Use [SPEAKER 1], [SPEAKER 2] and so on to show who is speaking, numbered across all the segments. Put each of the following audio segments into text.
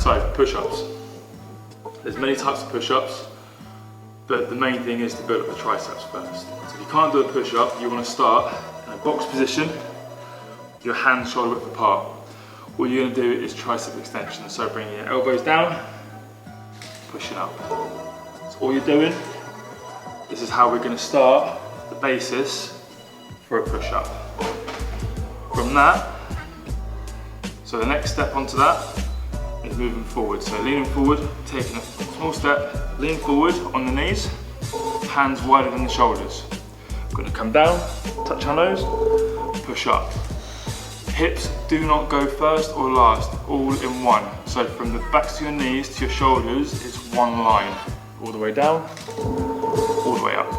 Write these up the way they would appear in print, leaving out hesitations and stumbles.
[SPEAKER 1] So, push-ups. There's many types of push-ups, but the main thing is to build up the triceps first. So if you can't do a push-up, you want to start in a box position, your hands shoulder width apart. All you're going to do is tricep extension. So bringing your elbows down, pushing up. So all you're doing, this is how we're going to start the basis for a push-up. From that, so the next step onto that is moving forward. So leaning forward, taking a small step, lean forward on the knees, hands wider than the shoulders. We're going to come down, touch our nose, push up. Hips do not go first or last, all in one. So from the backs of your knees to your shoulders, it's one line. All the way down, all the way up.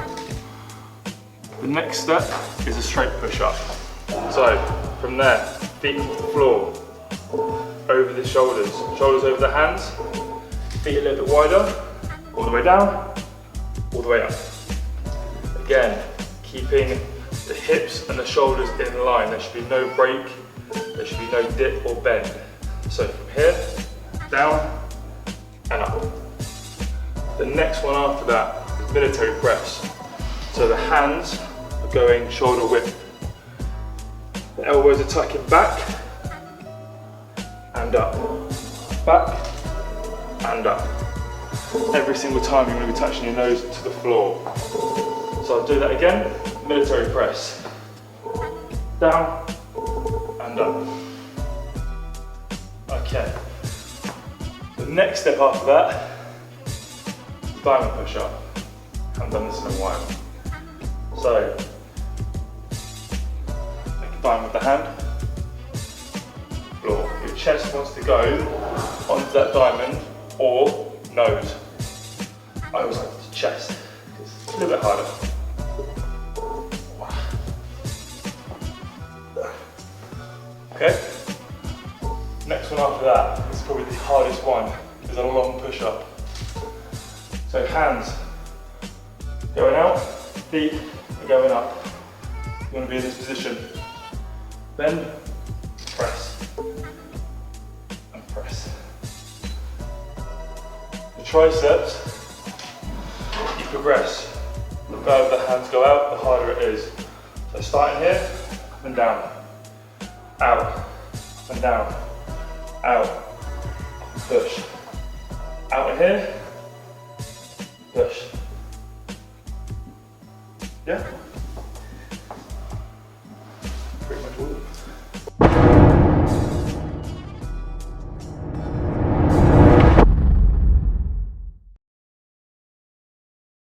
[SPEAKER 1] The next step is a straight push up. So from there, feet to the floor, over the shoulders, shoulders over the hands, feet a little bit wider, all the way down, all the way up. Again, keeping the hips and the shoulders in line. There should be no break, there should be no dip or bend. So from here, down and up. The next one after that is military press. So the hands are going shoulder width. The elbows are tucking back and up, back and up. Every single time you're going to be touching your nose to the floor. So I'll do that again, military press. Down and up. Okay. The next step after that, diamond push up. I haven't done this in a while. So, make a diamond with the hand, floor. Your chest wants to go onto that diamond or nose. I always like the chest, it's a little bit harder. Okay, next one after that is probably the hardest one, is a long push up. So hands going out, feet are going up. You want to be in this position. Bend, press, and press. The triceps, you progress. The further the hands go out, the harder it is. So starting here, up and down, out, up and down, out, push, out of here, push. Yeah?